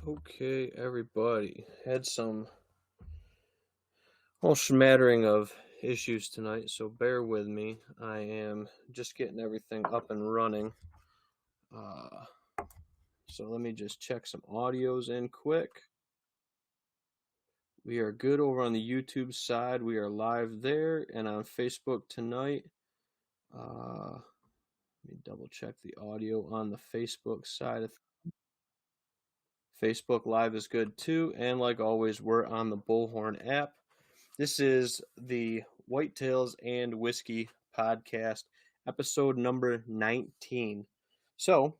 Okay, everybody. Had some whole smattering of issues tonight, so bear with me. I am just getting everything up and running. Uh, so let me just check some audios in quick. We are good over on the YouTube side. We are live there and on Facebook tonight. Let me double check the audio on the Facebook side. Facebook Live is good too. And like always, we're on the Bullhorn app. This is the Whitetails and Whiskey podcast, episode number 19. So,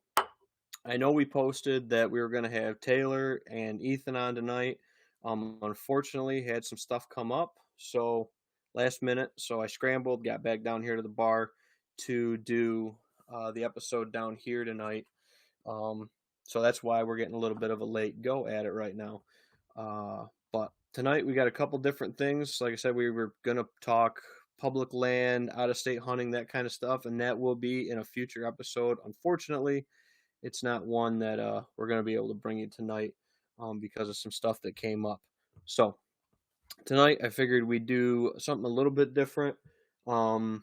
I know we posted that we were going to have Taylor and Ethan on tonight. Unfortunately, had some stuff come up, so last minute. So I scrambled, got back down here to the bar to do the episode down here tonight. So that's why we're getting a little bit of a late go at it right now. But tonight we got a couple different things. Like I said, we were going to talk public land, out of state hunting, that kind of stuff, and that will be in a future episode. Unfortunately, it's not one that we're going to be able to bring you tonight because of some stuff that came up. So tonight I figured we'd do something a little bit different. We'll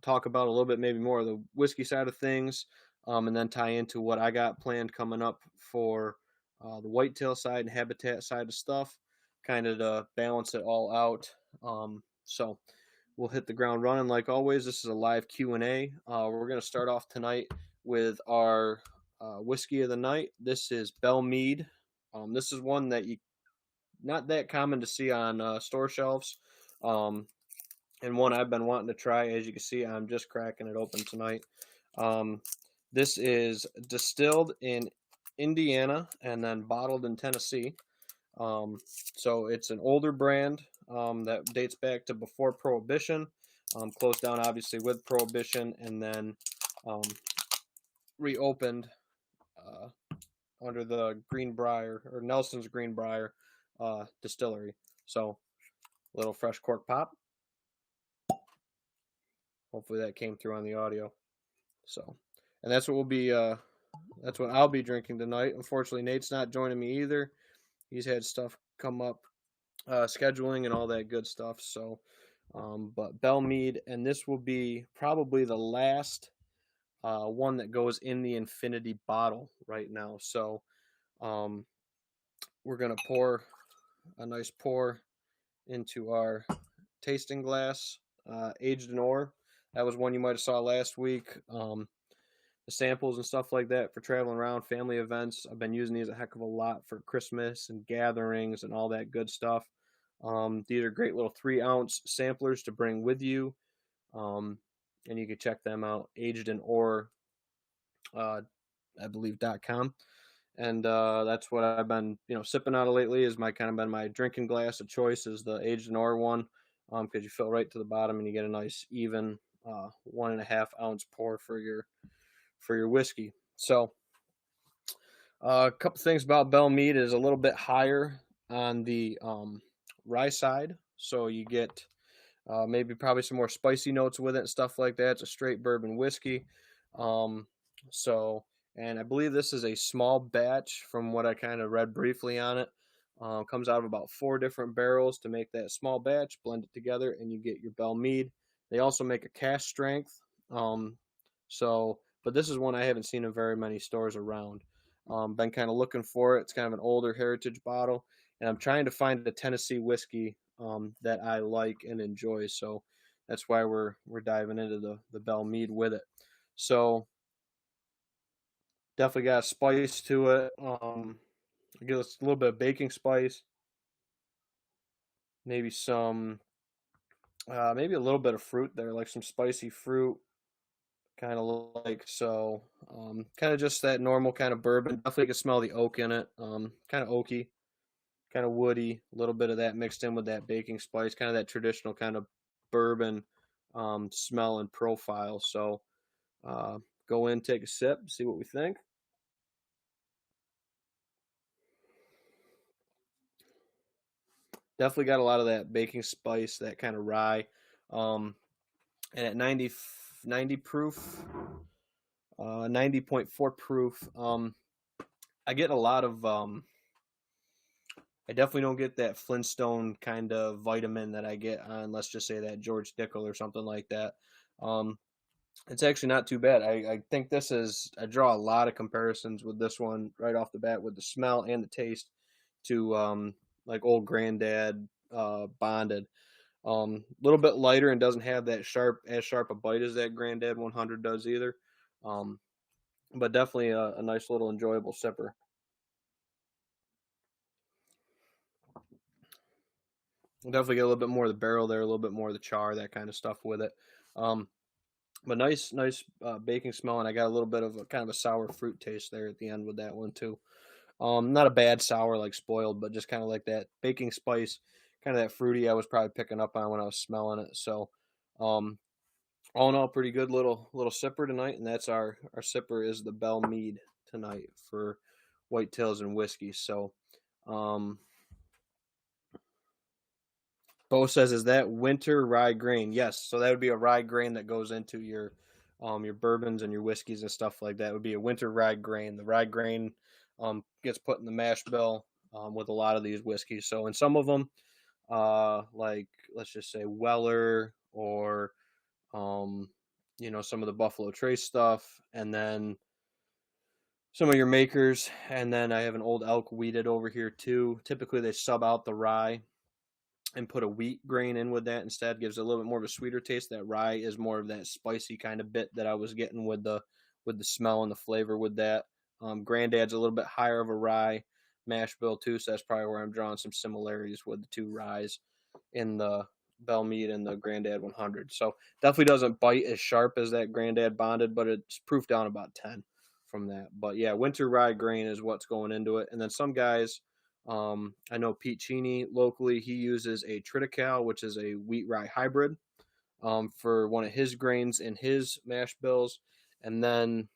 talk about a little bit maybe more of the whiskey side of things, and then tie into what I got planned coming up for the whitetail side and habitat side of stuff, kind of to balance it all out. So we'll hit the ground running like always. This is a live Q&A. We're going to start off tonight with our whiskey of the night. This is Bell Mead. This is one that you not that common to see on store shelves, and one I've been wanting to try. As you can see, I'm just cracking it open tonight. This is distilled in Indiana and then bottled in Tennessee. So it's an older brand that dates back to before Prohibition, closed down obviously with Prohibition, and then reopened under the Greenbrier or Nelson's Greenbrier distillery. So a little fresh cork pop. Hopefully that came through on the audio. So, and that's what we'll be. That's what I'll be drinking tonight. Unfortunately, Nate's not joining me either. He's had stuff come up, scheduling and all that good stuff. So, but Bell Mead, and this will be probably the last one that goes in the infinity bottle right now. So, we're gonna pour a nice pour into our tasting glass, aged in ore. That was one you might have saw last week. The samples and stuff like that for traveling around, family events. I've been using these a heck of a lot for Christmas and gatherings and all that good stuff. These are great little 3-ounce samplers to bring with you. And you can check them out, aged in ore, I believe, .com. And that's what I've been, sipping out of lately. Is my kind of been my drinking glass of choice is the aged in ore one, because you fill right to the bottom and you get a nice even 1.5-ounce pour for your whiskey. So a couple things about Bell Mead is a little bit higher on the rye side, so you get maybe probably some more spicy notes with it and stuff like that. It's a straight bourbon whiskey. And I believe this is a small batch from what I kind of read briefly on it. Comes out of about 4 different barrels to make that small batch, blend it together, and you get your Bell Mead. They also make a cask strength. But this is one I haven't seen in very many stores around. Been kind of looking for it. It's kind of an older heritage bottle, and I'm trying to find a Tennessee whiskey that I like and enjoy. So that's why we're diving into the Bell Mead with it. So definitely got a spice to it. I guess a little bit of baking spice, maybe some, maybe a little bit of fruit there, like some spicy fruit, kind of like so. Kind of just that normal kind of bourbon. Definitely can smell the oak in it. Kind of oaky, kind of woody. A little bit of that mixed in with that baking spice, kind of that traditional kind of bourbon smell and profile. So go in, take a sip, see what we think. Definitely got a lot of that baking spice, that kind of rye. And at 90 proof, 90.4 proof, I get a lot of I definitely don't get that Flintstone kind of vitamin that I get on, let's just say, that George Dickel or something like that. Um, it's actually not too bad. I think this is, I draw a lot of comparisons with this one right off the bat with the smell and the taste to like old Granddad Bonded. A little bit lighter and doesn't have that as sharp a bite as that Granddad 100 does either. Um, but definitely a nice little enjoyable sipper. We'll definitely get a little bit more of the barrel there, a little bit more of the char, that kind of stuff with it. Um, but nice baking smell, and I got a little bit of a kind of a sour fruit taste there at the end with that one too. Not a bad sour like spoiled, but just kind of like that baking spice, kind of that fruity I was probably picking up on when I was smelling it. So, um, all in all, pretty good little sipper tonight, and that's our sipper is the Bell Mead tonight for Whitetails and whiskey. So, um, Bo says, "Is that winter rye grain?" Yes. So that would be a rye grain that goes into your bourbons and your whiskeys and stuff like that. It would be a winter rye grain. The rye grain gets put in the mash bill with a lot of these whiskeys. So in some of them, like let's just say Weller or um, some of the Buffalo Trace stuff, and then some of your makers, and then I have an old elk wheated over here too. Typically, they sub out the rye and put a wheat grain in with that instead. Gives it a little bit more of a sweeter taste. That rye is more of that spicy kind of bit that I was getting with the smell and the flavor with that. Granddad's a little bit higher of a rye mash bill too, so that's probably where I'm drawing some similarities with the two ryes in the Bell Mead and the Granddad 100. So definitely doesn't bite as sharp as that Granddad Bonded, but it's proof down about 10 from that. But yeah, winter rye grain is what's going into it. And then some guys, I know Pete Cheney locally, he uses a Triticale, which is a wheat rye hybrid, for one of his grains in his mash bills. And then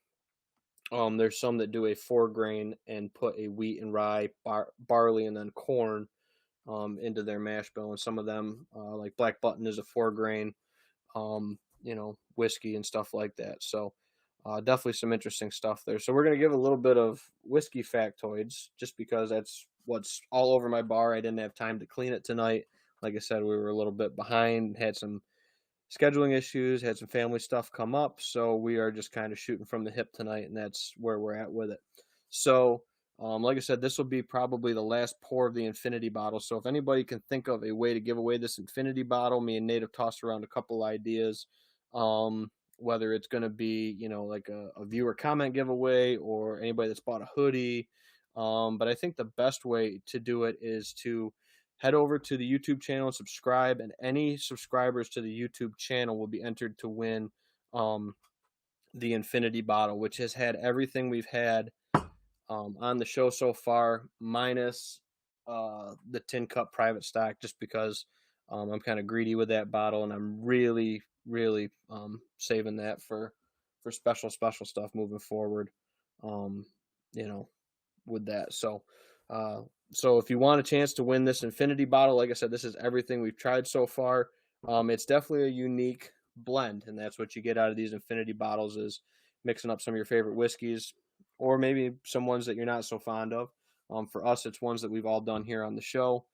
there's some that do a 4 grain and put a wheat and rye, barley, and then corn into their mash bill. And some of them, like Black Button, is a 4 grain, whiskey and stuff like that. So definitely some interesting stuff there. So we're going to give a little bit of whiskey factoids just because that's what's all over my bar. I didn't have time to clean it tonight. Like I said, we were a little bit behind, had some scheduling issues, had some family stuff come up. So we are just kind of shooting from the hip tonight, and that's where we're at with it. So, like I said, this will be probably the last pour of the infinity bottle. So if anybody can think of a way to give away this infinity bottle, me and Nate have tossed around a couple ideas. Whether it's going to be, like a viewer comment giveaway or anybody that's bought a hoodie. But I think the best way to do it is to head over to the YouTube channel and subscribe, and any subscribers to the YouTube channel will be entered to win the Infinity Bottle, which has had everything we've had on the show so far, minus the Tin Cup private stock, just because I'm kind of greedy with that bottle, and I'm really, really saving that for special stuff moving forward. Um, with that. So if you want a chance to win this infinity bottle, like I said, this is everything we've tried so far. It's definitely a unique blend, and that's what you get out of these infinity bottles is mixing up some of your favorite whiskeys, or maybe some ones that you're not so fond of. For us, it's ones that we've all done here on the show,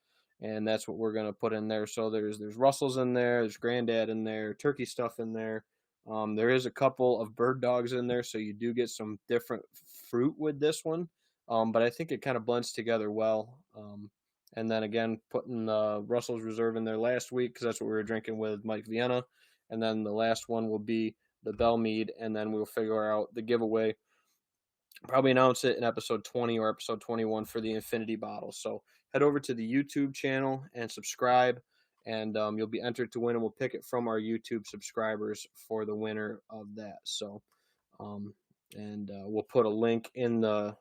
and that's what we're going to put in there. So there's Russell's in there, there's Granddad in there, turkey stuff in there. There is a couple of bird dogs in there, so you do get some different fruit with this one. But I think it kind of blends together well. And then again, putting Russell's Reserve in there last week because that's what we were drinking with Mike Vienna. And then the last one will be the Bell Mead, and then we'll figure out the giveaway. Probably announce it in episode 20 or episode 21 for the Infinity Bottle. So head over to the YouTube channel and subscribe, and you'll be entered to win, and we'll pick it from our YouTube subscribers for the winner of that. So, we'll put a link in the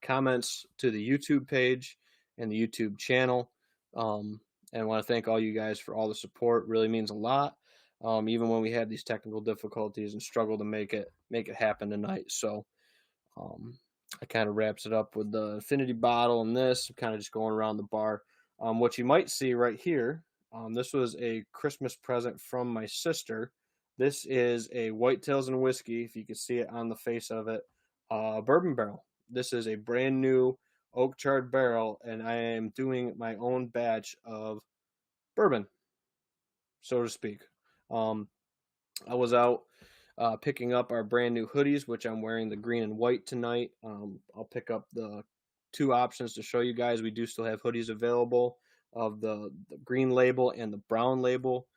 comments to the YouTube page and the YouTube channel. And I want to thank all you guys for all the support. It really means a lot. Even when we had these technical difficulties and struggle to make it happen tonight. So I kind of wraps it up with the infinity bottle and this. I'm kind of just going around the bar. What you might see right here, this was a Christmas present from my sister. This is a Whitetails and Whiskey, if you can see it on the face of it, bourbon barrel. This is a brand new oak charred barrel, and I am doing my own batch of bourbon, so to speak. Um, I was out picking up our brand new hoodies, which I'm wearing the green and white tonight. I'll pick up the two options to show you guys. We do still have hoodies available of the green label and the brown label,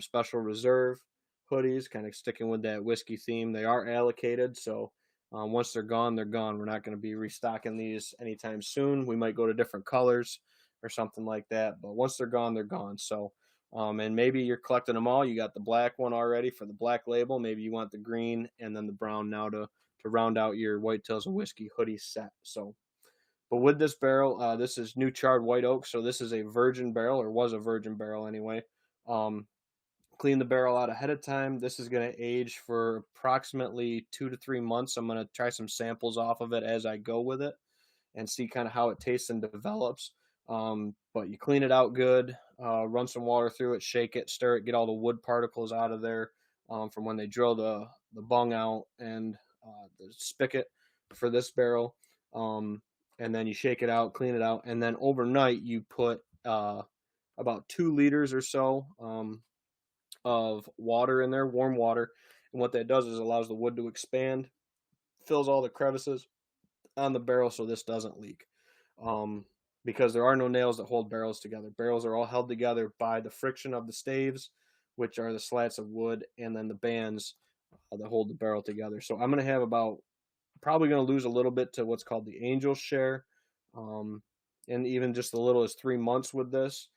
special reserve hoodies, kind of sticking with that whiskey theme. They are allocated, so once they're gone, they're gone. We're not going to be restocking these anytime soon. We might go to different colors or something like that, but once they're gone, they're gone. So and maybe you're collecting them all. You got the black one already for the black label. Maybe you want the green and then the brown now to round out your Whitetails and Whiskey hoodie set. So, but with this barrel, this is new charred white oak. So this is a virgin barrel, or was a virgin barrel anyway. Clean the barrel out ahead of time. This is going to age for approximately 2 to 3 months. I'm going to try some samples off of it as I go with it and see kind of how it tastes and develops. But you clean it out good, run some water through it, shake it, stir it, get all the wood particles out of there from when they drill the bung out and the spigot for this barrel. And then you shake it out, clean it out, and then overnight you put about 2 liters or so of water in there, warm water. And what that does is allows the wood to expand, fills all the crevices on the barrel so this doesn't leak. Because there are no nails that hold barrels together. Barrels are all held together by the friction of the staves, which are the slats of wood, and then the bands that hold the barrel together. So I'm going to have probably going to lose a little bit to what's called the angel share, and even just a little as 3 months with this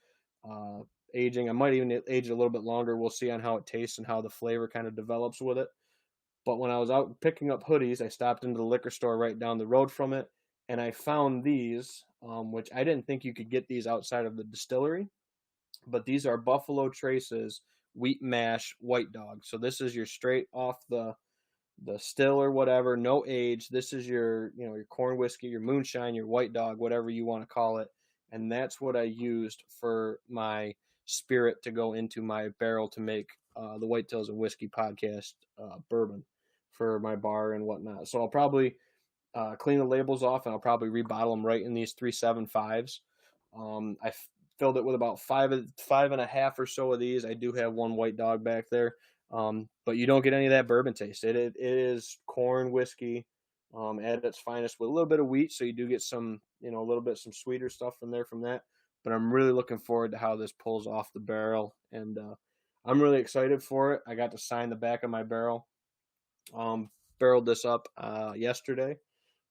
aging. I might even age a little bit longer. We'll see on how it tastes and how the flavor kind of develops with it. But when I was out picking up hoodies, I stopped into the liquor store right down the road from it, and I found these, which I didn't think you could get these outside of the distillery. But these are Buffalo Trace's wheat mash white dog. So this is your straight off the still or whatever, no age. This is your your corn whiskey, your moonshine, your white dog, whatever you want to call it. And that's what I used for my spirit to go into my barrel to make the Whitetails and Whiskey podcast bourbon for my bar and whatnot. So I'll probably clean the labels off, and I'll probably rebottle them right in these 375s. I filled it with about five and a half or so of these. I do have one white dog back there, but you don't get any of that bourbon taste. It is corn whiskey at its finest with a little bit of wheat, so you do get some a little bit some sweeter stuff from that. But I'm really looking forward to how this pulls off the barrel, and I'm really excited for it. I got to sign the back of my barrel. Barreled this up yesterday.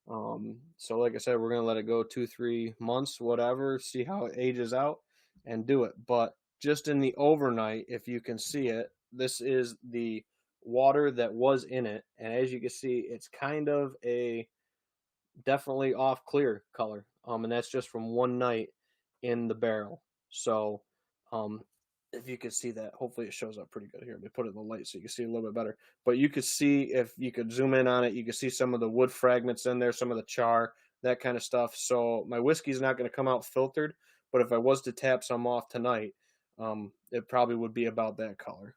So like I said, we're gonna let it go 2-3 months, whatever, see how it ages out and do it. But just in the overnight, if you can see it, this is the water that was in it, and as you can see, it's kind of a definitely off clear color. And that's just from one night in the barrel. So if you could see that, hopefully it shows up pretty good here. Let me put it in the light so you can see a little bit better. But you could see, if you could zoom in on it, you can see some of the wood fragments in there, some of the char, that kind of stuff. So my whiskey's not going to come out filtered, but if I was to tap some off tonight, it probably would be about that color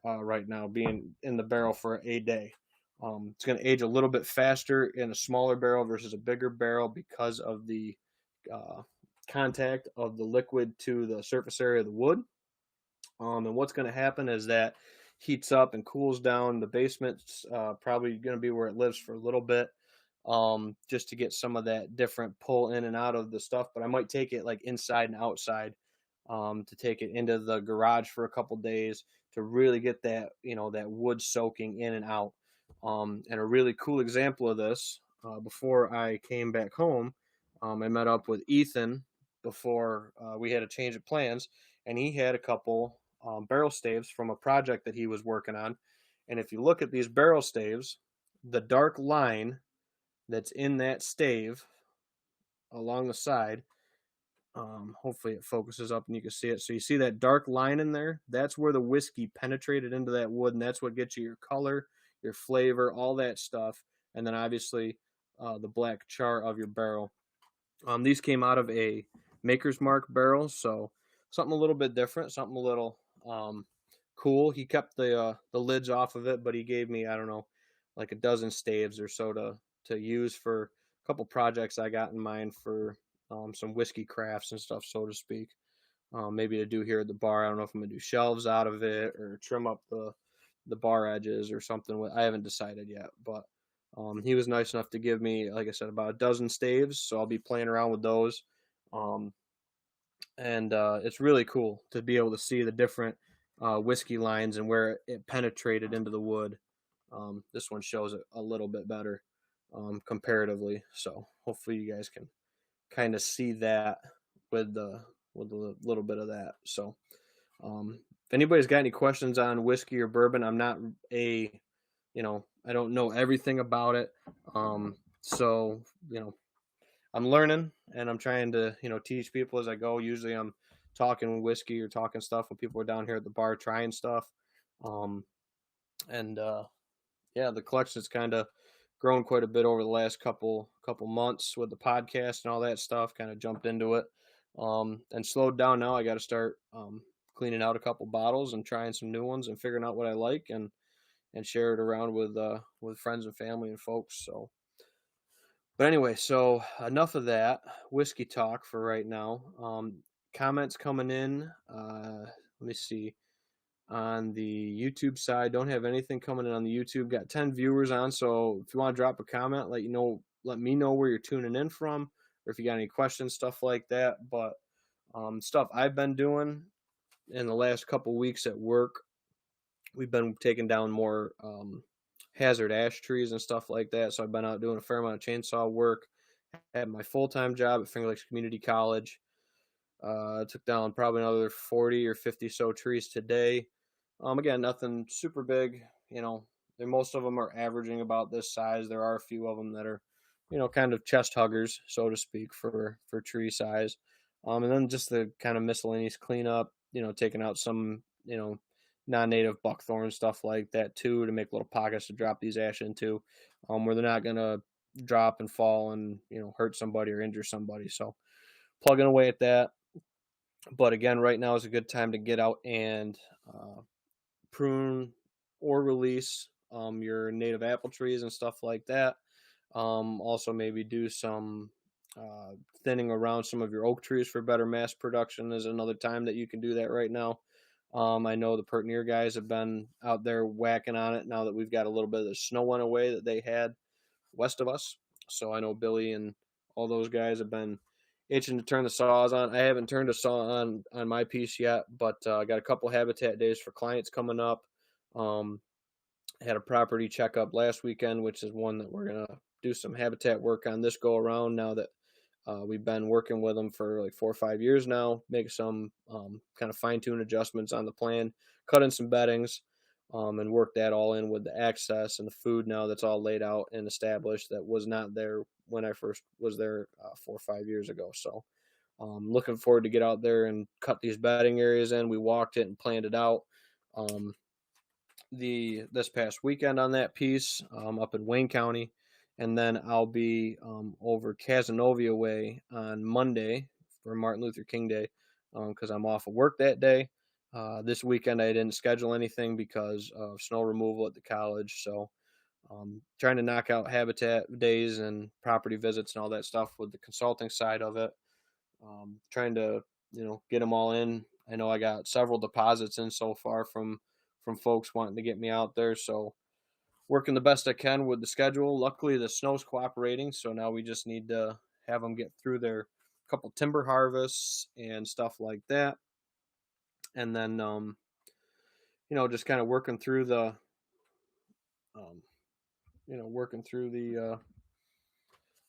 right now, being in the barrel for a day. It's going to age a little bit faster in a smaller barrel versus a bigger barrel because of the contact of the liquid to the surface area of the wood. And what's going to happen is that heats up and cools down. The basement's probably going to be where it lives for a little bit, just to get some of that different pull in and out of the stuff. But I might take it like inside and outside, to take it into the garage for a couple days to really get that that wood soaking in and out. And a really cool example of this, before I came back home, I met up with Ethan before we had a change of plans, and he had a couple barrel staves from a project that he was working on. And if you look at these barrel staves, the dark line that's in that stave along the side, hopefully it focuses up and you can see it. So you see that dark line in there? That's where the whiskey penetrated into that wood, and that's what gets you your color, your flavor, all that stuff. And then obviously the black char of your barrel. These came out of a Maker's Mark barrel, so something a little bit different, something a little cool. He kept the lids off of it, but he gave me, I don't know, like a dozen staves or so to use for a couple projects I got in mind for some whiskey crafts and stuff, so to speak. Maybe to do here at the bar. I don't know if I'm gonna do shelves out of it or trim up the bar edges or something. I haven't decided yet, but he was nice enough to give me, like I said, about a dozen staves, so I'll be playing around with those. Um, and it's really cool to be able to see the different whiskey lines and where it penetrated into the wood. This one shows it a little bit better comparatively, so hopefully you guys can kind of see that with the with a little bit of that. So if anybody's got any questions on whiskey or bourbon, I'm not a, I don't know everything about it. So I'm learning and I'm trying to, teach people as I go. Usually I'm talking whiskey or talking stuff when people are down here at the bar trying stuff. Um, and yeah, the collection's kind of grown quite a bit over the last couple months with the podcast and all that stuff. Kind of jumped into it and slowed down. Now I got to start cleaning out a couple bottles and trying some new ones and figuring out what I like and share it around with friends and family and folks. So, but anyway, so enough of that whiskey talk for right now. Comments coming in. Let me see. On the YouTube side, don't have anything coming in on the YouTube. Got 10 viewers on, so if you want to drop a comment, let me know where you're tuning in from, or if you got any questions, stuff like that. But stuff I've been doing in the last couple weeks at work, we've been taking down more hazard ash trees and stuff like that. So I've been out doing a fair amount of chainsaw work at my full-time job at Finger Lakes Community College. Took down probably another 40 or 50 so trees today. Again, nothing super big, most of them are averaging about this size. There are a few of them that are, kind of chest huggers, so to speak, for tree size. And then just the kind of miscellaneous cleanup, taking out some, non-native buckthorn stuff like that too, to make little pockets to drop these ash into, where they're not going to drop and fall and, hurt somebody or injure somebody. So plugging away at that. But again, right now is a good time to get out and prune or release your native apple trees and stuff like that. Also, maybe do some thinning around some of your oak trees for better mass production is another time that you can do that right now. I know the Pert Near guys have been out there whacking on it now that we've got a little bit of the snow went away that they had west of us. So I know Billy and all those guys have been itching to turn the saws on. I haven't turned a saw on my piece yet, but I got a couple habitat days for clients coming up. Had a property checkup last weekend, which is one that we're gonna do some habitat work on this go around. Now that we've been working with them for like 4 or 5 years now, make some kind of fine tune adjustments on the plan, cut in some beddings, and work that all in with the access and the food now that's all laid out and established that was not there when I first was there 4 or 5 years ago. So looking forward to get out there and cut these bedding areas in. We walked it and planned it out this past weekend on that piece up in Wayne County. And then I'll be over Casanova way on Monday for Martin Luther King Day because I'm off of work that day. This weekend I didn't schedule anything because of snow removal at the college. So trying to knock out habitat days and property visits and all that stuff with the consulting side of it. Trying to, get them all in. I know I got several deposits in so far from folks wanting to get me out there. So working the best I can with the schedule. Luckily, the snow's cooperating. So now we just need to have them get through their couple timber harvests and stuff like that. And then, just kind of working through the,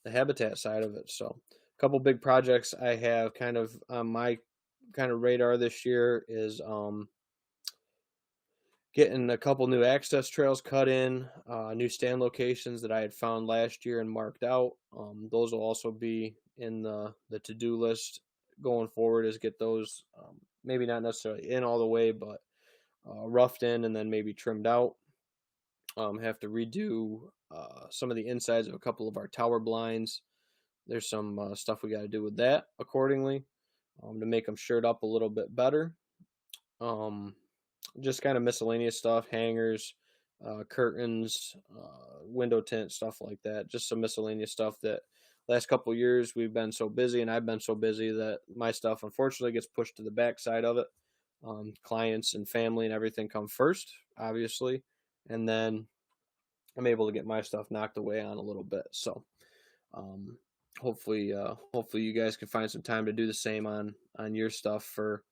the habitat side of it. So a couple big projects I have kind of on my kind of radar this year is getting a couple new access trails cut in, new stand locations that I had found last year and marked out. Those will also be in the to-do list going forward, is get those maybe not necessarily in all the way, but roughed in and then maybe trimmed out. Have to redo some of the insides of a couple of our tower blinds. There's some stuff we got to do with that accordingly to make them shirt up a little bit better. Just kind of miscellaneous stuff, hangers, curtains, window tint, stuff like that. Just some miscellaneous stuff that last couple of years we've been so busy, and I've been so busy that my stuff unfortunately gets pushed to the backside of it. Clients and family and everything come first, obviously, and then I'm able to get my stuff knocked away on a little bit. So um, hopefully you guys can find some time to do the same on your stuff for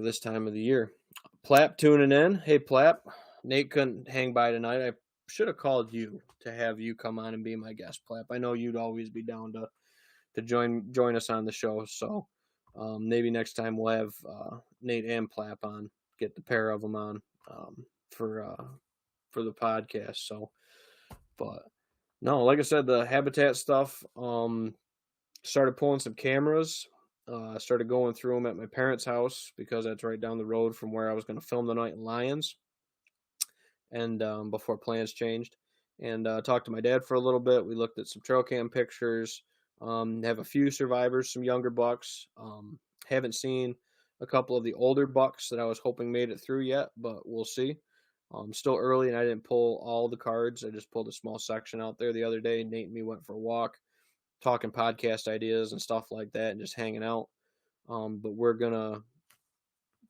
this time of the year. Plap tuning in. Hey Plap, Nate couldn't hang by tonight. I should have called you to have you come on and be my guest, Plap. I know you'd always be down to join us on the show. So maybe next time we'll have Nate and Plap on. Get the pair of them on for the podcast. So, but no, like I said, the habitat stuff. Started pulling some cameras. Started going through them at my parents' house because that's right down the road from where I was going to film the night in Lions. And before plans changed, and talked to my dad for a little bit. We looked at some trail cam pictures. Have a few survivors, some younger bucks. Haven't seen a couple of the older bucks that I was hoping made it through yet, but we'll see. Still early, and I didn't pull all the cards. I just pulled a small section out there the other day. Nate and me went for a walk, talking podcast ideas and stuff like that, and just hanging out. But we're gonna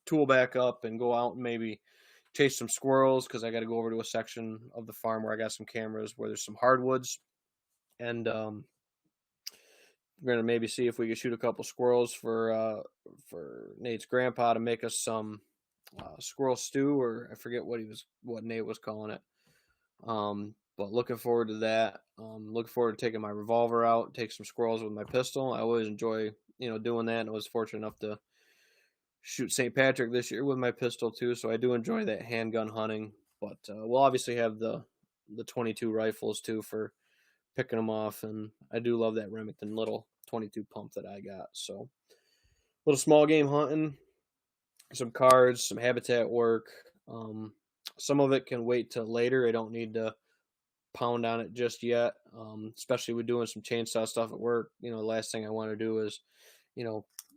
tool back up and go out and maybe chase some squirrels, because I got to go over to a section of the farm where I got some cameras where there's some hardwoods, and we're gonna maybe see if we can shoot a couple squirrels for Nate's grandpa to make us some squirrel stew, or I forget what Nate was calling it. But looking forward to that. Looking forward to taking my revolver out, take some squirrels with my pistol. I always enjoy doing that, and I was fortunate enough to shoot St. Patrick this year with my pistol too, so I do enjoy that handgun hunting. But we'll obviously have the 22 rifles too for picking them off, and I do love that Remington little 22 pump that I got. So little small game hunting, some cards, some habitat work. Some of it can wait till later. I don't need to pound on it just yet, especially with doing some chainsaw stuff at work. The last thing I want to do is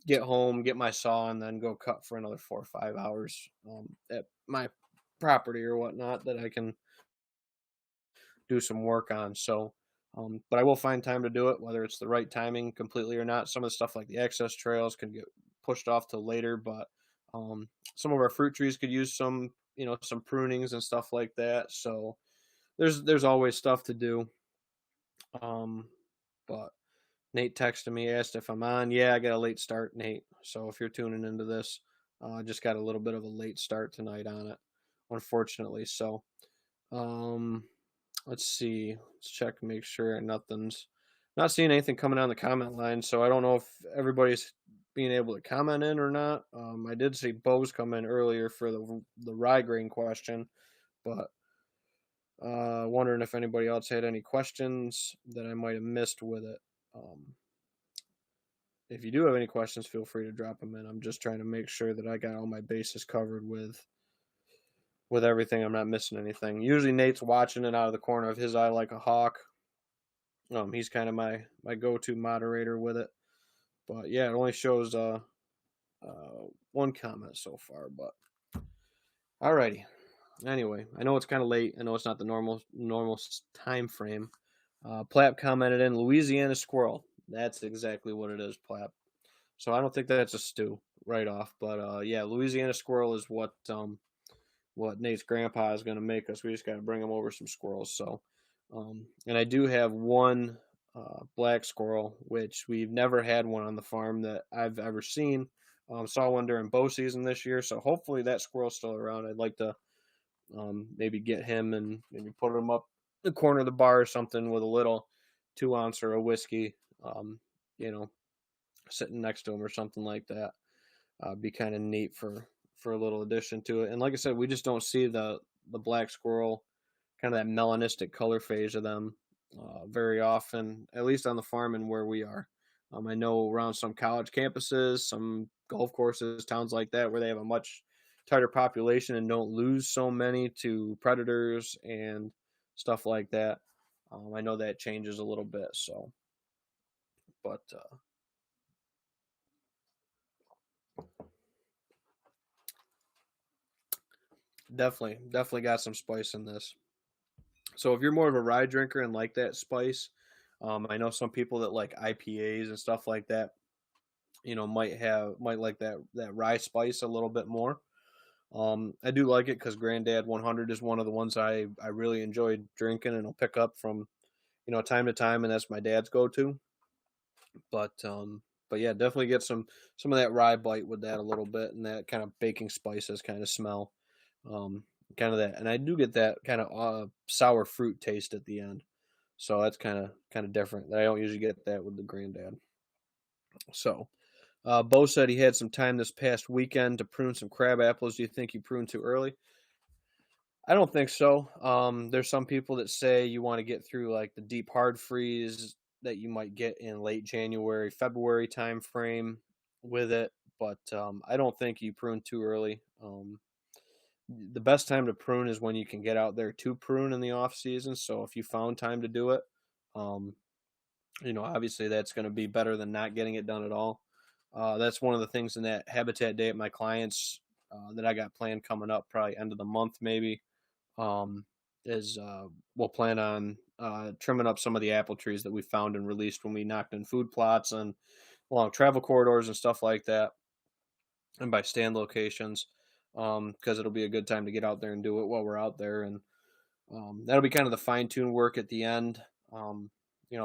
get home, get my saw, and then go cut for another 4 or 5 hours at my property or whatnot that I can do some work on. So but I will find time to do it, whether it's the right timing completely or not. Some of the stuff like the access trails can get pushed off till later, but some of our fruit trees could use some some prunings and stuff like that. So there's always stuff to do. But Nate texted me, asked if I'm on. Yeah, I got a late start, Nate. So if you're tuning into this, I just got a little bit of a late start tonight on it, unfortunately. So let's see. Let's check, make sure nothing's not seeing anything coming on the comment line. So I don't know if everybody's being able to comment in or not. I did see Bo's come in earlier for the rye grain question, but wondering if anybody else had any questions that I might have missed with it. If you do have any questions, feel free to drop them in. I'm just trying to make sure that I got all my bases covered with everything. I'm not missing anything. Usually Nate's watching it out of the corner of his eye like a hawk. He's kind of my go-to moderator with it. But yeah, it only shows one comment so far. But alrighty. Anyway, I know it's kind of late. I know it's not the normal time frame. Plap commented in Louisiana squirrel. That's exactly what it is, Plap. So I don't think that's a stew right off. But yeah, Louisiana squirrel is what Nate's grandpa is going to make us. We just got to bring him over some squirrels. So, and I do have one black squirrel, which we've never had one on the farm that I've ever seen. Saw one during bow season this year, so hopefully that squirrel's still around. I'd like to maybe get him and maybe put him up the corner of the bar or something with a little 2-ounce or a whiskey, sitting next to him or something like that. Be kind of neat for a little addition to it. And like I said, we just don't see the black squirrel, kind of that melanistic color phase of them very often, at least on the farm and where we are. I know around some college campuses, some golf courses, towns like that, where they have a much tighter population and don't lose so many to predators and stuff like that. I know that changes a little bit. So, but definitely got some spice in this. So if you're more of a rye drinker and like that spice, I know some people that like IPAs and stuff like that, might like that rye spice a little bit more. I do like it because Granddad 100 is one of the ones I really enjoy drinking, and I'll pick up from time to time, and that's my dad's go-to. But yeah, definitely get some of that rye bite with that a little bit, and that kind of baking spices kind of smell, um, kind of that, and I do get that kind of sour fruit taste at the end. So that's kind of different. I don't usually get that with the Granddad. So, Bo said he had some time this past weekend to prune some crab apples. Do you think you pruned too early? I don't think so. There's some people that say you want to get through like the deep hard freeze that you might get in late January, February time frame with it, but I don't think you prune too early. The best time to prune is when you can get out there to prune in the off season. So if you found time to do it, um, obviously that's going to be better than not getting it done at all. That's one of the things in that habitat day at my clients that I got planned coming up, probably end of the month maybe. Um, is we'll plan on trimming up some of the apple trees that we found and released when we knocked in food plots and along travel corridors and stuff like that, and by stand locations, because it'll be a good time to get out there and do it while we're out there, and that'll be kind of the fine tune work at the end.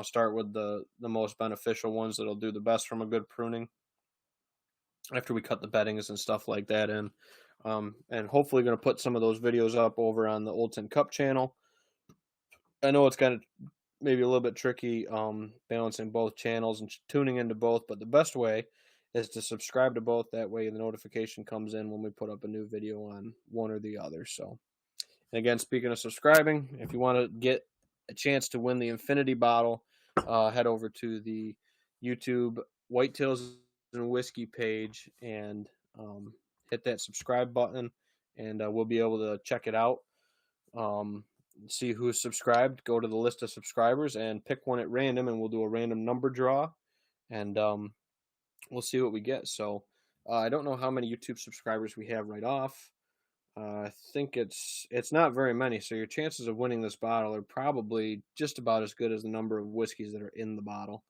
Start with the most beneficial ones that'll do the best from a good pruning after we cut the beddings and stuff like that in. And hopefully going to put some of those videos up over on the Old Tin Cup channel. I know it's kind of maybe a little bit tricky balancing both channels and tuning into both, but the best way is to subscribe to both. That way the notification comes in when we put up a new video on one or the other. So, and again, speaking of subscribing, if you want to get a chance to win the Infinity Bottle, head over to the YouTube Whitetails and Whiskey page and hit that subscribe button, and we'll be able to check it out. See who's subscribed. Go to the list of subscribers and pick one at random, and we'll do a random number draw, and we'll see what we get. So I don't know how many YouTube subscribers we have right off. I think it's not very many, so your chances of winning this bottle are probably just about as good as the number of whiskeys that are in the bottle.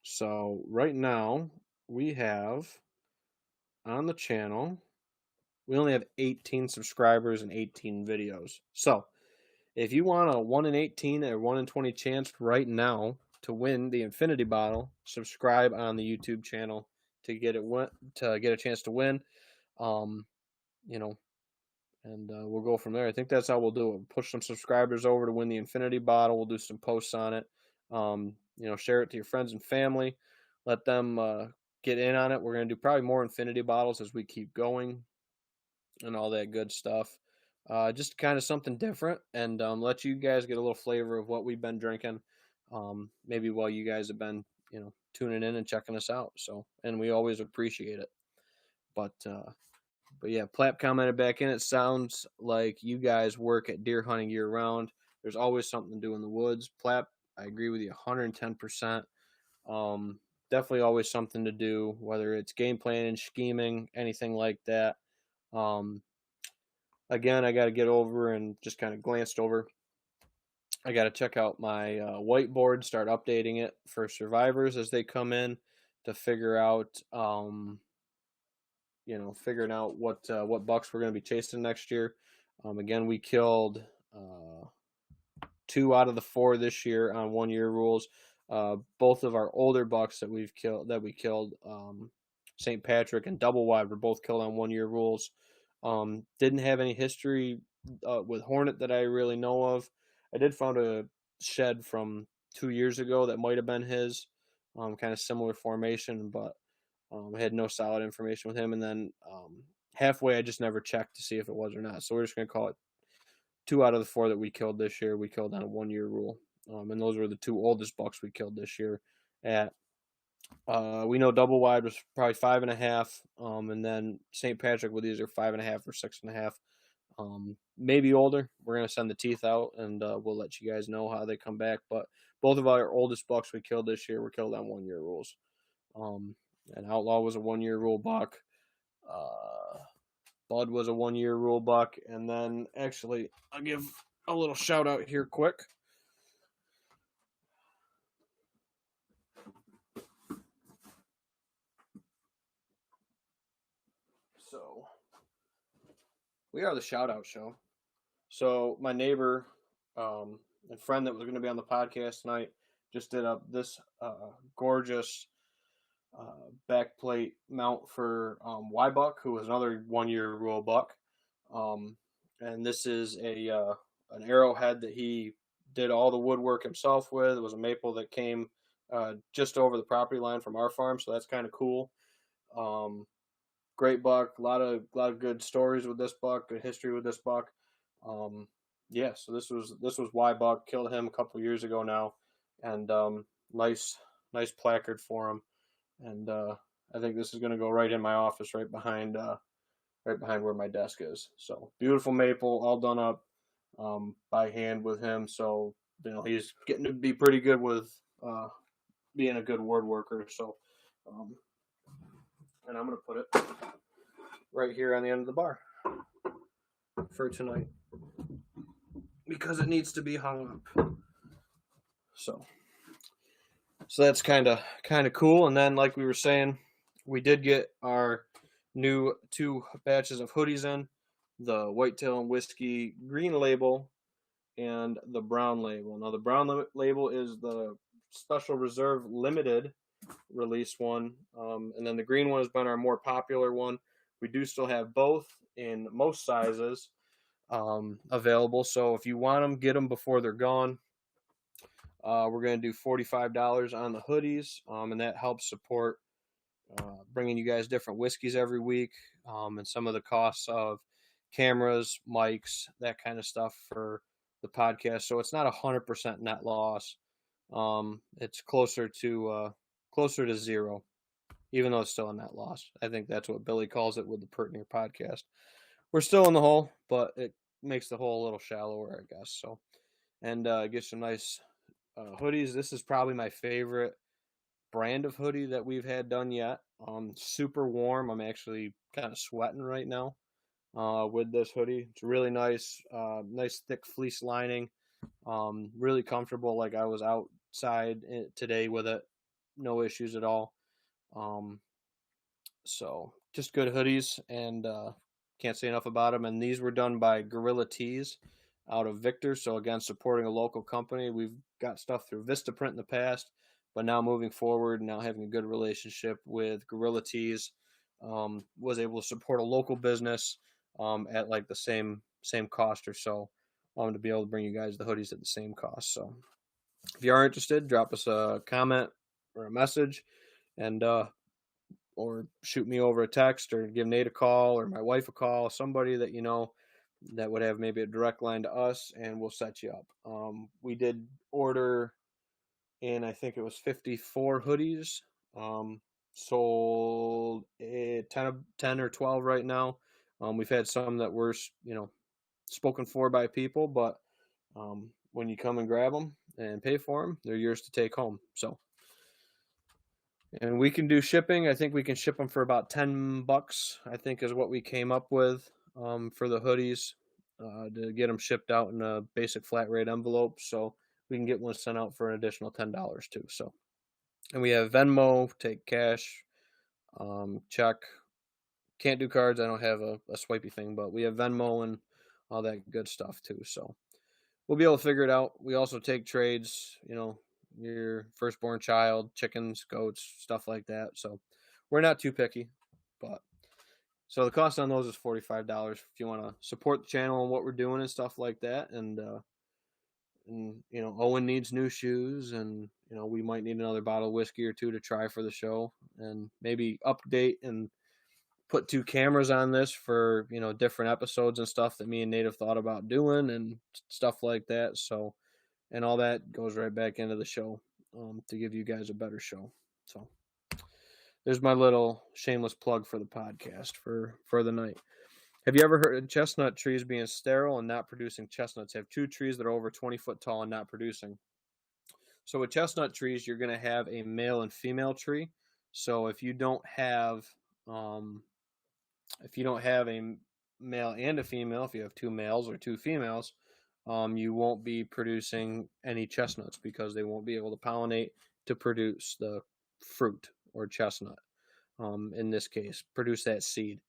So right now we have on the channel, we only have 18 subscribers and 18 videos. So if you want a 1 in 18 or 1 in 20 chance right now to win the Infinity Bottle, subscribe on the YouTube channel to get a chance to win. And we'll go from there. I think that's how we'll do it. We'll push some subscribers over to win the Infinity Bottle. We'll do some posts on it. Share it to your friends and family. Let them get in on it. We're going to do probably more Infinity Bottles as we keep going and all that good stuff. Just kind of something different, and let you guys get a little flavor of what we've been drinking. Maybe while you guys have been, tuning in and checking us out. So, and we always appreciate it. But yeah, Plap commented back in. It sounds like you guys work at deer hunting year round. There's always something to do in the woods. Plap, I agree with you 110%. Definitely always something to do, whether it's game planning, scheming, anything like that. Again, I got to get over and just kind of glanced over. I got to check out my whiteboard, start updating it for survivors as they come in to figure out, figuring out what bucks we're going to be chasing next year. Again, we killed 2 out of the 4 this year on 1 year rules. Both of our older bucks that we killed, St. Patrick and Double Wide, were both killed on 1 year rules. Didn't have any history with Hornet that I really know of. I did find a shed from 2 years ago that might have been his, kind of similar formation, but I had no solid information with him. And then halfway, I just never checked to see if it was or not. So we're just going to call it 2 out of the 4 that we killed this year, we killed on a 1 year rule. And those were the 2 oldest bucks we killed this year at. We know Double Wide was probably 5.5, and then St. Patrick with these are 5.5 or 6.5, maybe older. We're gonna send the teeth out, and we'll let you guys know how they come back. But both of our oldest bucks we killed this year were killed on 1 year rules. And Outlaw was a 1 year rule buck. Bud was a 1 year rule buck, and then actually I'll give a little shout out here quick. So we are the shout out show. So my neighbor and friend that was going to be on the podcast tonight just did up this gorgeous backplate mount for Y-Buck, who was another 1-year rule buck. And this is an arrowhead that he did all the woodwork himself with. It was a maple that came just over the property line from our farm, so that's kind of cool. Great buck, a lot of good stories with this buck, good history with this buck. Yeah, so this was Y-Buck. Killed him a couple years ago now, and nice placard for him. And I think this is going to go right in my office, right behind where my desk is. So beautiful maple, all done up by hand with him. So he's getting to be pretty good with being a good word worker. So, and I'm going to put it right here on the end of the bar for tonight because it needs to be hung up. So that's kind of cool. And then, like we were saying, we did get our new 2 batches of hoodies in, the Whitetail and Whiskey green label and the brown label. Now the brown label is the Special Reserve limited release one, and then the green one has been our more popular one. We do still have both in most sizes available, so if you want them, get them before they're gone. We're going to do $45 on the hoodies, and that helps support bringing you guys different whiskeys every week, and some of the costs of cameras, mics, that kind of stuff for the podcast. So it's not 100% net loss. It's closer to zero, even though it's still a net loss. I think that's what Billy calls it with the Pertinier podcast. We're still in the hole, but it makes the hole a little shallower, I guess. So, and get some nice hoodies. This is probably my favorite brand of hoodie that we've had done yet. Super warm. I'm actually kind of sweating right now with this hoodie. It's really nice, nice thick fleece lining. Really comfortable. Like I was outside today with it, no issues at all. So just good hoodies, and can't say enough about them. And these were done by Gorilla Tees out of Victor. So again, supporting a local company. We've got stuff through Vistaprint in the past, but now moving forward, now having a good relationship with Gorilla Tees, was able to support a local business at like the same cost or so, to be able to bring you guys the hoodies at the same cost. So if you are interested, drop us a comment or a message, and or shoot me over a text, or give Nate a call, or my wife a call, somebody that that would have maybe a direct line to us, and we'll set you up. We did order in, I think it was 54 hoodies, sold 10 or 12 right now. We've had some that were spoken for by people, but when you come and grab them and pay for them, they're yours to take home. So, and we can do shipping. I think we can ship them for about $10, I think is what we came up with for the hoodies, to get them shipped out in a basic flat rate envelope. So we can get one sent out for an additional $10 too. So, and we have Venmo, take cash, check. Can't do cards. I don't have a swipey thing, but we have Venmo and all that good stuff too. So we'll be able to figure it out. We also take trades, your firstborn child, chickens, goats, stuff like that. So we're not too picky, but so the cost on those is $45 if you want to support the channel and what we're doing and stuff like that. And Owen needs new shoes, and we might need another bottle of whiskey or two to try for the show, and maybe update and put 2 cameras on this for different episodes and stuff that me and Nate have thought about doing and stuff like that. So, and all that goes right back into the show to give you guys a better show. So there's my little shameless plug for the podcast for the night. Have you ever heard of chestnut trees being sterile and not producing chestnuts? Have 2 trees that are over 20 foot tall and not producing. So with chestnut trees, you're going to have a male and female tree. So if you don't have a male and a female, if you have 2 males or 2 females, you won't be producing any chestnuts because they won't be able to pollinate to produce the fruit or chestnut. In this case, produce that seed.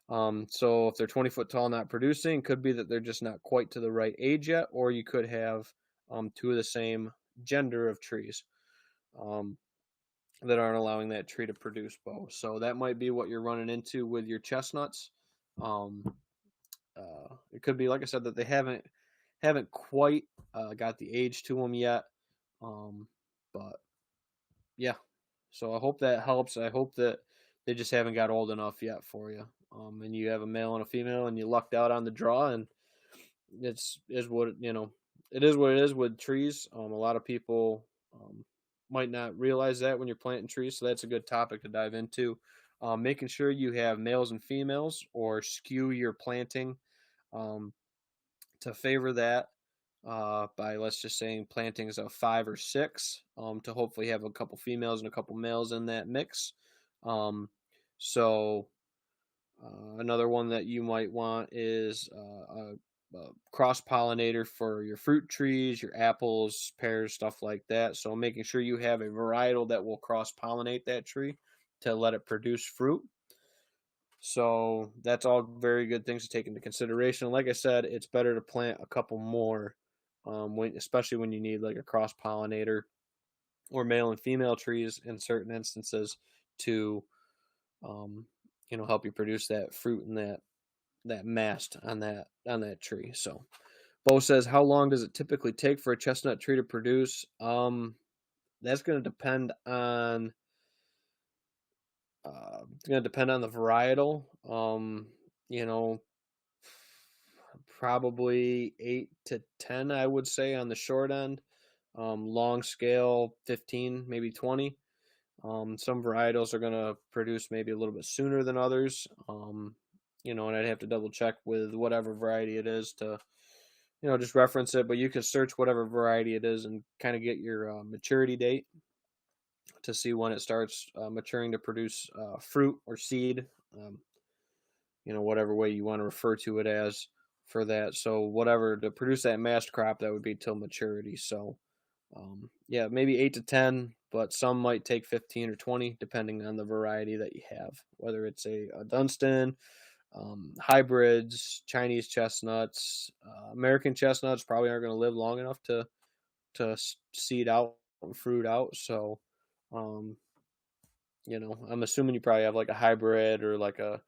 So if they're 20 foot tall, not producing, could be that they're just not quite to the right age yet, or you could have two of the same gender of trees um, that aren't allowing that tree to produce bow. So that might be what you're running into with your chestnuts. Um, it could be, like I said, that they haven't quite got the age to them yet. But yeah, so I hope that helps. I hope that they just haven't got old enough yet for you. And you have a male and a female, and you lucked out on the draw, and it's is what you know. It is what it is with trees. A lot of people might not realize that when you're planting trees, so that's a good topic to dive into. Making sure you have males and females, or skew your planting um, to favor that by, let's just say, plantings of 5 or 6 to hopefully have a couple females and a couple males in that mix. Um, so another one that you might want is a cross pollinator for your fruit trees, your apples, pears, stuff like that. So making sure you have a varietal that will cross pollinate that tree to let it produce fruit. So that's all very good things to take into consideration. Like I said, it's better to plant a couple more, especially when you need like a cross pollinator or male and female trees in certain instances to, um, help you produce that fruit and that mast on that tree. So, Bo says, how long does it typically take for a chestnut tree to produce? That's going to depend on it's going to depend on the varietal. You know, probably 8 to 10, I would say, on the short end. Long scale, 15, maybe 20. Some varietals are going to produce maybe a little bit sooner than others. And I'd have to double check with whatever variety it is to, just reference it. But you can search whatever variety it is and kind of get your maturity date to see when it starts maturing to produce fruit or seed. Whatever way you want to refer to it as for that. So whatever to produce that mast crop, that would be till maturity. So yeah, maybe 8 to 10, but some might take 15 or 20 depending on the variety that you have, whether it's a Dunstan, hybrids, Chinese chestnuts, American chestnuts probably aren't going to live long enough to seed out and fruit out. So, um, I'm assuming you probably have like a hybrid or like a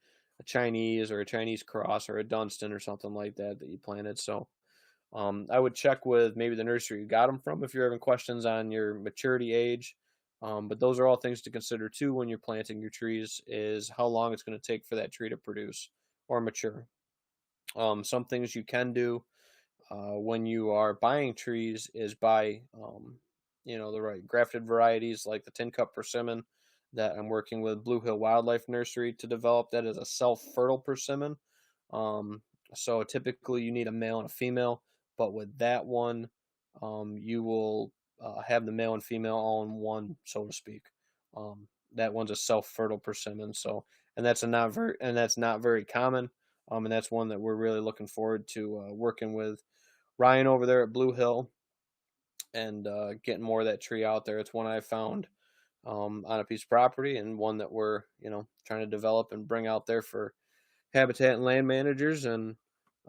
Chinese or a Chinese cross or a Dunstan or something like that you planted. So I would check with maybe the nursery you got them from if you're having questions on your maturity age. But those are all things to consider too when you're planting your trees, is how long it's going to take for that tree to produce or mature. Some things you can do when you are buying trees is buy, the right grafted varieties like the tin cup persimmon that I'm working with Blue Hill Wildlife Nursery to develop. That is a self-fertile persimmon. So typically you need a male and a female, but with that one, you will have the male and female all in one, so to speak. That one's a self-fertile persimmon. So, and that's not very common. And that's one that we're really looking forward to working with Ryan over there at Blue Hill and getting more of that tree out there. It's one I found on a piece of property, and one that we're trying to develop and bring out there for habitat and land managers, and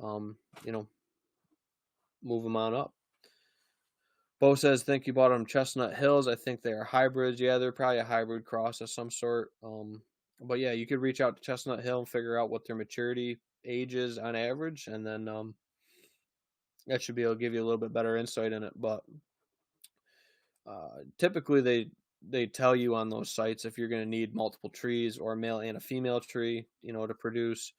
um, you know move them on up. Bo says, think you bought them Chestnut Hills. I think they are hybrids. Yeah, they're probably a hybrid cross of some sort. But yeah, you could reach out to Chestnut Hill and figure out what their maturity age is on average, and then that should be able to give you a little bit better insight in it. But typically they tell you on those sites if you're going to need multiple trees or a male and a female tree, to produce.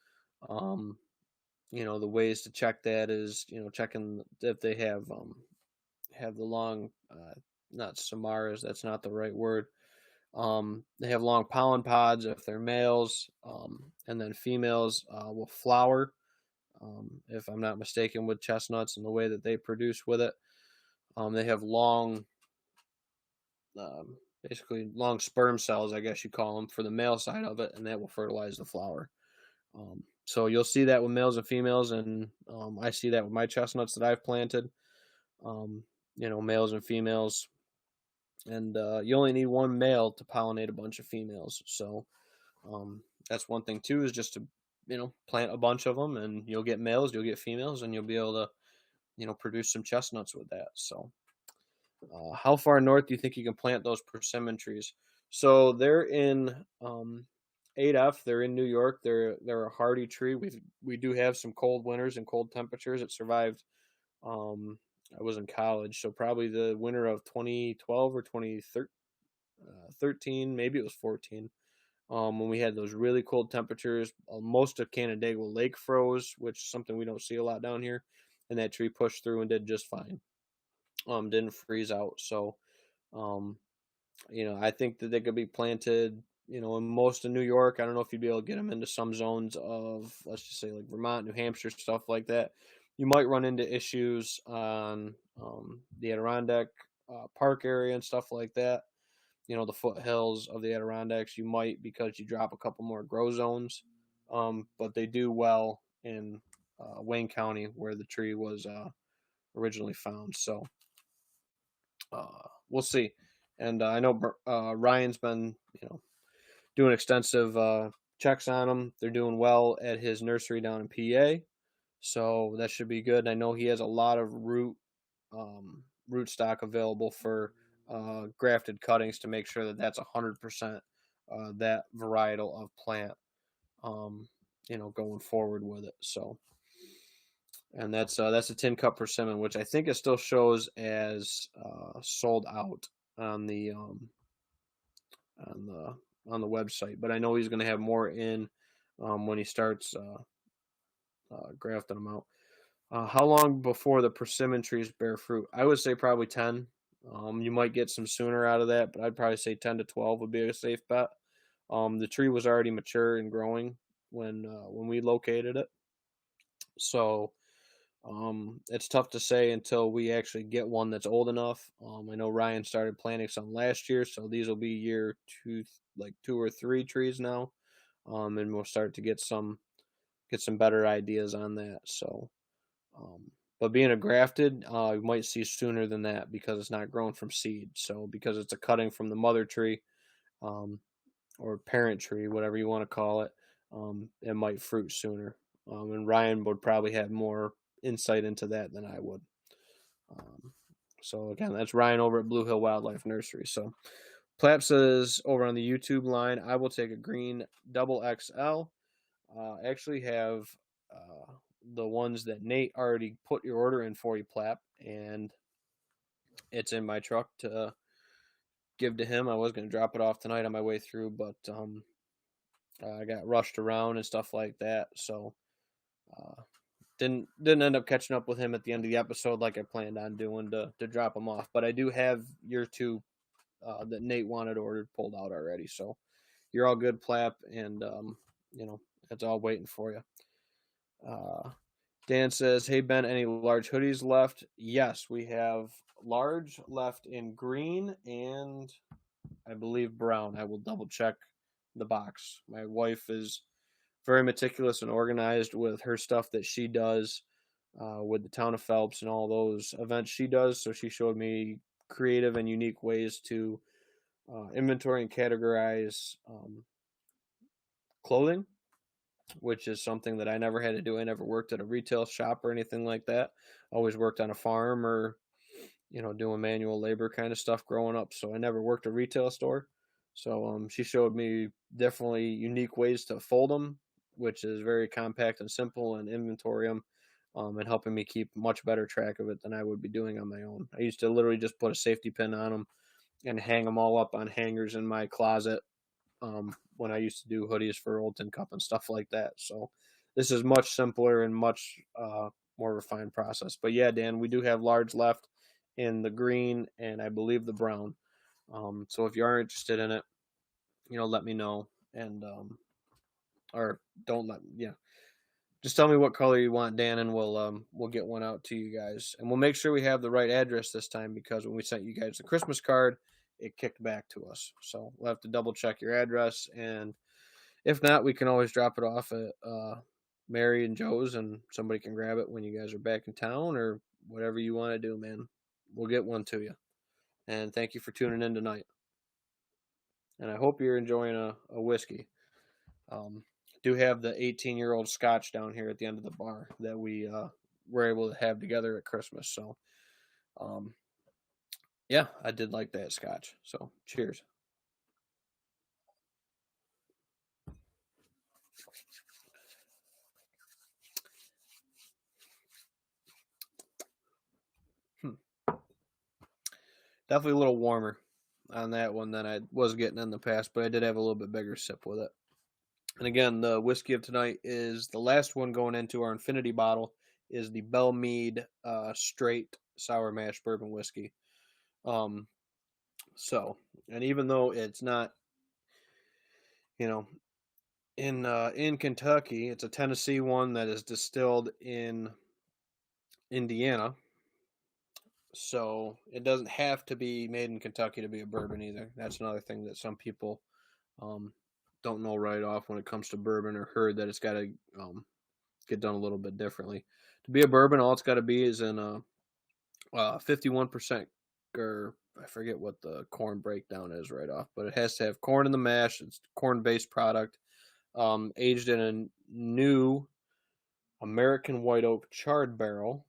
The ways to check that is, checking if they have the long, not samaras, that's not the right word. They have long pollen pods if they're males, and then females will flower, if I'm not mistaken, with chestnuts and the way that they produce with it. They have long, basically long sperm cells, I guess you call them, for the male side of it, and that will fertilize the flower. So you'll see that with males and females, and I see that with my chestnuts that I've planted. Males and females, and you only need one male to pollinate a bunch of females. So that's one thing too, is just to plant a bunch of them, and you'll get males, you'll get females, and you'll be able to, produce some chestnuts with that. So, how far north do you think you can plant those persimmon trees? So they're in 8F. They're in New York. They're a hardy tree. We do have some cold winters and cold temperatures. It survived. I was in college, so probably the winter of 2012 or 2013, maybe it was 14. When we had those really cold temperatures, most of Canandaigua Lake froze, which is something we don't see a lot down here, and that tree pushed through and did just fine. Didn't freeze out. So, um, I think that they could be planted, in most of New York. I don't know if you'd be able to get them into some zones of, let's just say, like Vermont, New Hampshire, stuff like that. You might run into issues on the Adirondack Park area and stuff like that. The foothills of the Adirondacks, you might, because you drop a couple more grow zones. But they do well in Wayne County, where the tree was originally found. So we'll see. And I know Ryan's been, doing extensive checks on them. They're doing well at his nursery down in PA, so that should be good. And I know he has a lot of root stock available for grafted cuttings to make sure that that's 100% that varietal of plant, going forward with it. So, and that's a tin cup persimmon, which I think it still shows as sold out on the on the on the website. But I know he's going to have more in when he starts grafting them out. How long before the persimmon trees bear fruit? I would say probably 10. You might get some sooner out of that, but I'd probably say 10 to 12 would be a safe bet. The tree was already mature and growing when we located it, so it's tough to say until we actually get one that's old enough. I know Ryan started planting some last year, so these will be year two, like 2 or 3 trees now, and we'll start to get some better ideas on that. So, but being a grafted, you might see sooner than that because it's not grown from seed. So because it's a cutting from the mother tree, or parent tree, whatever you want to call it, it might fruit sooner. And Ryan would probably have more insight into that than I would. So again, that's Ryan over at Blue Hill Wildlife Nursery. So Plap says over on the YouTube line, I will take a green double XL. Actually have the ones that Nate already put your order in for you, Plap, and it's in my truck to give to him. I was going to drop it off tonight on my way through, but I got rushed around and stuff like that, so didn't end up catching up with him at the end of the episode like I planned on doing to drop him off. But I do have your 2 that Nate wanted ordered pulled out already, so you're all good, Plap, and it's all waiting for you. Dan says, hey Ben, any large hoodies left? Yes, we have large left in green and I believe brown. I will double check the box. My wife is very meticulous and organized with her stuff that she does with the town of Phelps and all those events she does. So she showed me creative and unique ways to inventory and categorize clothing, which is something that I never had to do. I never worked at a retail shop or anything like that. Always worked on a farm or, doing manual labor kind of stuff growing up. So I never worked a retail store. So she showed me definitely unique ways to fold them, which is very compact and simple, and inventory them, and helping me keep much better track of it than I would be doing on my own. I used to literally just put a safety pin on them and hang them all up on hangers in my closet when I used to do hoodies for Old Tin Cup and stuff like that. So this is much simpler and much more refined process. But yeah, Dan, we do have large left in the green and I believe the brown. So if you are interested in it, let me know, and or don't just tell me what color you want, Dan, and we'll get one out to you guys, and we'll make sure we have the right address this time, because when we sent you guys the Christmas card, it kicked back to us. So we'll have to double check your address, and if not, we can always drop it off at Mary and Joe's, and somebody can grab it when you guys are back in town, or whatever you want to do, man. We'll get one to you. And thank you for tuning in tonight. And I hope you're enjoying a whiskey. do have the 18-year-old Scotch down here at the end of the bar that we were able to have together at Christmas. So, yeah, I did like that Scotch. So, cheers. Hmm. Definitely a little warmer on that one than I was getting in the past, but I did have a little bit bigger sip with it. And again, the whiskey of tonight is the last one going into our infinity bottle is the Bell Mead straight sour mash bourbon whiskey. Um, so, and even though it's not, you know, in Kentucky, it's a Tennessee one that is distilled in Indiana. So it doesn't have to be made in Kentucky to be a bourbon either. That's another thing that some people um, don't know right off when it comes to bourbon, or heard that it's got to get done a little bit differently. To be a bourbon, all it's got to be is in 51%, or I forget what the corn breakdown is right off, but it has to have corn in the mash. It's corn-based product, aged in a new American white oak charred barrel,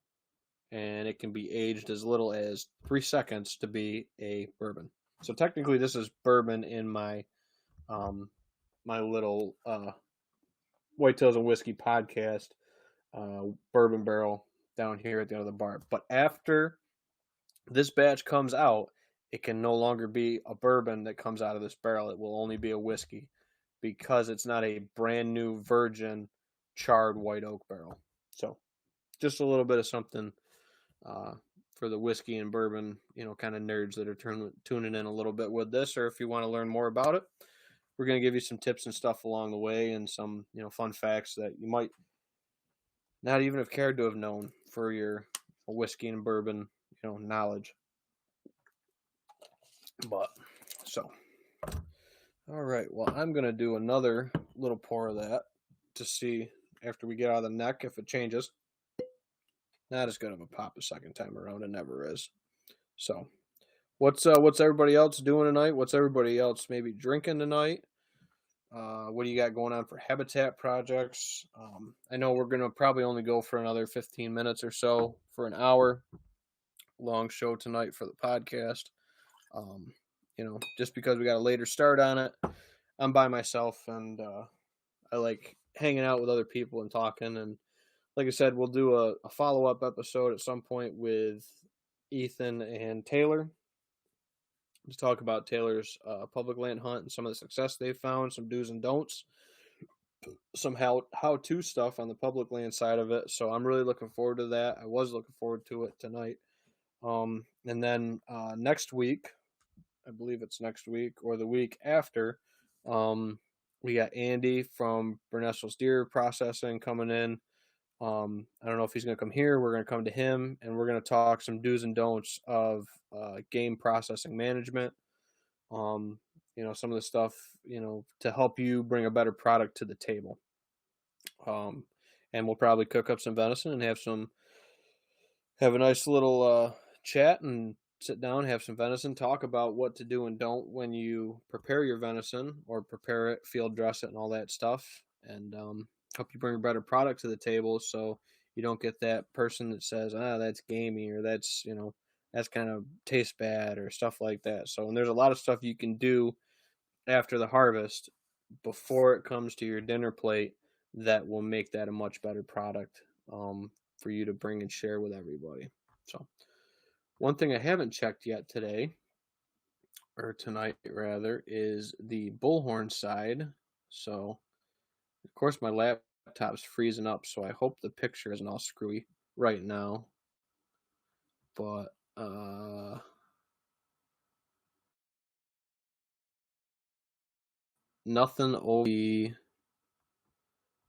and it can be aged as little as 3 seconds to be a bourbon. So technically, this is bourbon in my my little Whitetails and Whiskey podcast bourbon barrel down here at the end of the bar. But after this batch comes out, it can no longer be a bourbon that comes out of this barrel. It will only be a whiskey because it's not a brand new virgin charred white oak barrel. So just a little bit of something for the whiskey and bourbon, kind of nerds that are tuning in a little bit with this, or if you want to learn more about it, we're going to give you some tips and stuff along the way, and some, fun facts that you might not even have cared to have known for your whiskey and bourbon, knowledge. But, so, all right, well, I'm going to do another little pour of that to see after we get out of the neck if it changes. Not as good of a pop a second time around. It never is. So, what's everybody else doing tonight? What's everybody else maybe drinking tonight? What do you got going on for habitat projects? I know we're going to probably only go for another 15 minutes or so for an hour long show tonight for the podcast. Just because we got a later start on it. I'm by myself, and I like hanging out with other people and talking. And like I said, we'll do a follow-up episode at some point with Ethan and Taylor to talk about Taylor's public land hunt and some of the success they've found, some do's and don'ts, some how-to stuff on the public land side of it. So I'm really looking forward to that. I was looking forward to it tonight. And then next week, I believe it's next week or the week after, we got Andy from Bernestle's Deer Processing coming in. I don't know if he's going to come here. We're going to come to him, and we're going to talk some do's and don'ts of game processing management. Some of the stuff, to help you bring a better product to the table. And we'll probably cook up some venison and have a nice little chat and sit down, have some venison, talk about what to do and don't when you prepare your venison, or prepare it, field dress it, and all that stuff. And help you bring a better product to the table, so you don't get that person that says, that's gamey, or that's kind of tastes bad, or stuff like that. So, and there's a lot of stuff you can do after the harvest before it comes to your dinner plate that will make that a much better product for you to bring and share with everybody. So one thing I haven't checked yet today, or tonight rather, is the bullhorn side. So of course my laptop's freezing up, so I hope the picture isn't all screwy right now. But nothing over the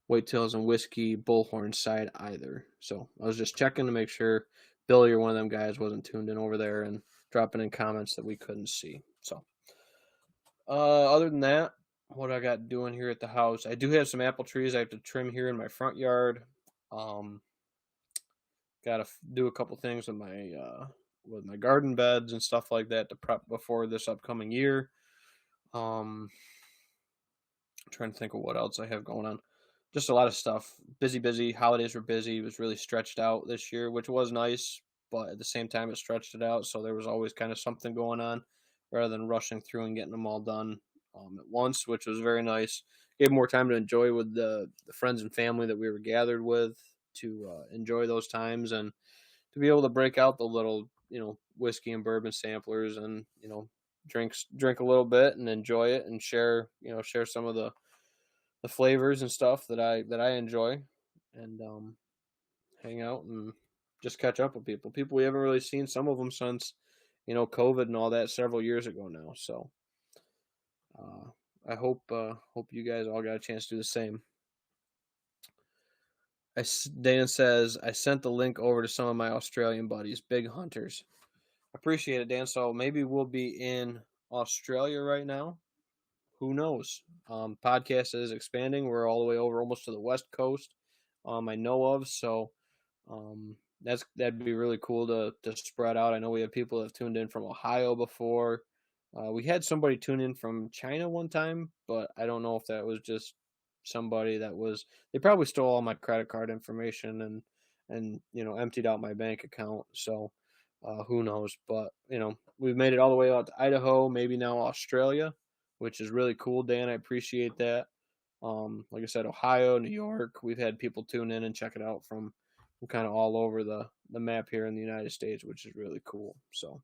Whitetails and Whiskey bullhorn side either. So I was just checking to make sure Billy or one of them guys wasn't tuned in over there and dropping in comments that we couldn't see. So other than that, what I got doing here at the house, I do have some apple trees I have to trim here in my front yard. Got to do a couple things with my garden beds and stuff like that to prep before this upcoming year. Trying to think of what else I have going on. just a lot of stuff. Busy. Holidays were busy. It was really stretched out this year, which was nice, but at the same time, it stretched it out. So there was always kind of something going on rather than rushing through and getting them all done at once, which was very nice. Gave more time to enjoy with the friends and family that we were gathered with to enjoy those times and to be able to break out the little, whiskey and bourbon samplers and, drink a little bit and enjoy it and share some of the flavors and stuff that I enjoy, and hang out and just catch up with people we haven't really seen, some of them since COVID and all that several years ago now. So uh, I hope you guys all got a chance to do the same. Dan says I sent the link over to some of my Australian buddies, big hunters. Appreciate it, Dan. So maybe we'll be in Australia right now. Who knows? Podcast is expanding. We're all the way over almost to the West Coast. I know of. So that'd be really cool to spread out. I know we have people that have tuned in from Ohio before. We had somebody tune in from China one time, but I don't know if that was just somebody that was. They probably stole all my credit card information and emptied out my bank account. So who knows? But we've made it all the way out to Idaho, maybe now Australia, which is really cool, Dan. I appreciate that. Like I said, Ohio, New York, we've had people tune in and check it out from kind of all over the map here in the United States, which is really cool. So,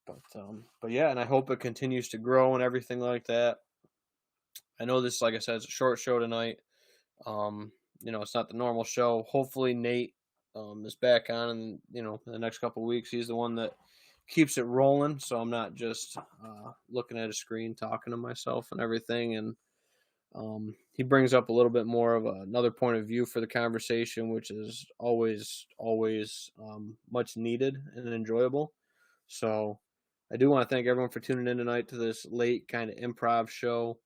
but yeah, and I hope it continues to grow and everything like that. I know this, like I said, it's a short show tonight. It's not the normal show. Hopefully Nate is back on, and in the next couple of weeks, he's the one that keeps it rolling. So I'm not just looking at a screen talking to myself and everything. And he brings up a little bit more of another point of view for the conversation, which is always much needed and enjoyable. So I do want to thank everyone for tuning in tonight to this late kind of improv show.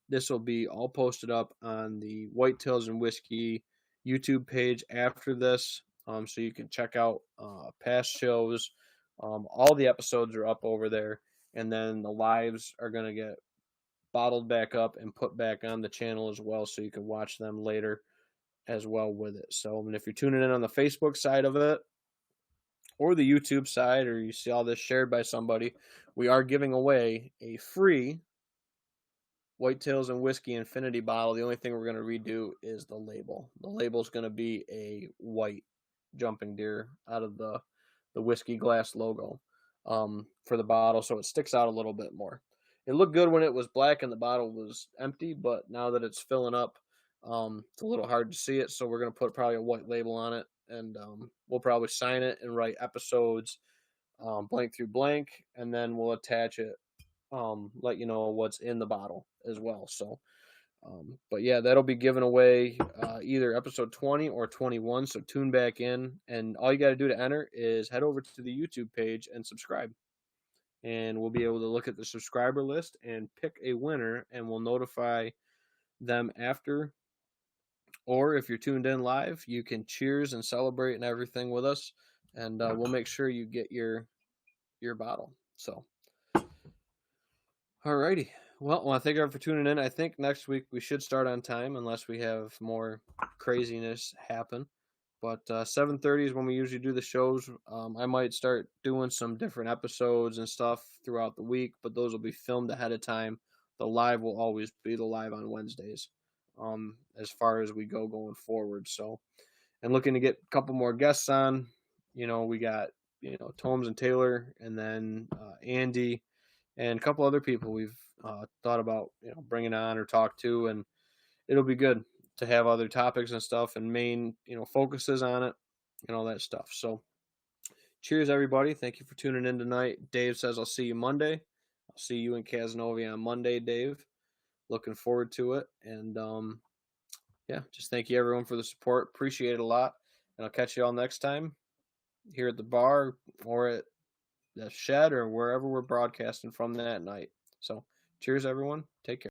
This will be all posted up on the Whitetails and Whiskey YouTube page after this, so you can check out past shows. All the episodes are up over there, and then the lives are going to get bottled back up and put back on the channel as well, so you can watch them later as well with it. So, if you're tuning in on the Facebook side of it or the YouTube side, or you see all this shared by somebody, we are giving away a free Whitetails and Whiskey Infinity bottle. The only thing we're going to redo is the label. The label is going to be a white jumping deer out of the whiskey glass logo for the bottle, so it sticks out a little bit more. It looked good when it was black and the bottle was empty, but now that it's filling up, it's a little hard to see it, so we're going to put probably a white label on it, and we'll probably sign it and write episodes blank through blank, and then we'll attach it, let you know what's in the bottle as well. So but yeah, that'll be given away either episode 20 or 21, so tune back in, and all you got to do to enter is head over to the YouTube page and subscribe, and we'll be able to look at the subscriber list and pick a winner, and we'll notify them after. Or if you're tuned in live, you can cheers and celebrate and everything with us, and we'll make sure you get your bottle. So alrighty. Well, I want to thank everyone for tuning in. I think next week we should start on time unless we have more craziness happen. But 7:30 is when we usually do the shows. I might start doing some different episodes and stuff throughout the week, but those will be filmed ahead of time. The live will always be the live on Wednesdays as far as we go going forward. So, and looking to get a couple more guests on. We got, Tomes and Taylor, and then Andy, and a couple other people we've thought about bringing on or talk to, and it'll be good to have other topics and stuff and main focuses on it and all that stuff. So cheers everybody, thank you for tuning in tonight. Dave says I'll see you Monday. I'll see you in Casanova on Monday, Dave. Looking forward to it. And yeah, just thank you everyone for the support, appreciate it a lot, and I'll catch you all next time here at the bar or at the shed or wherever we're broadcasting from that night. So cheers everyone, take care.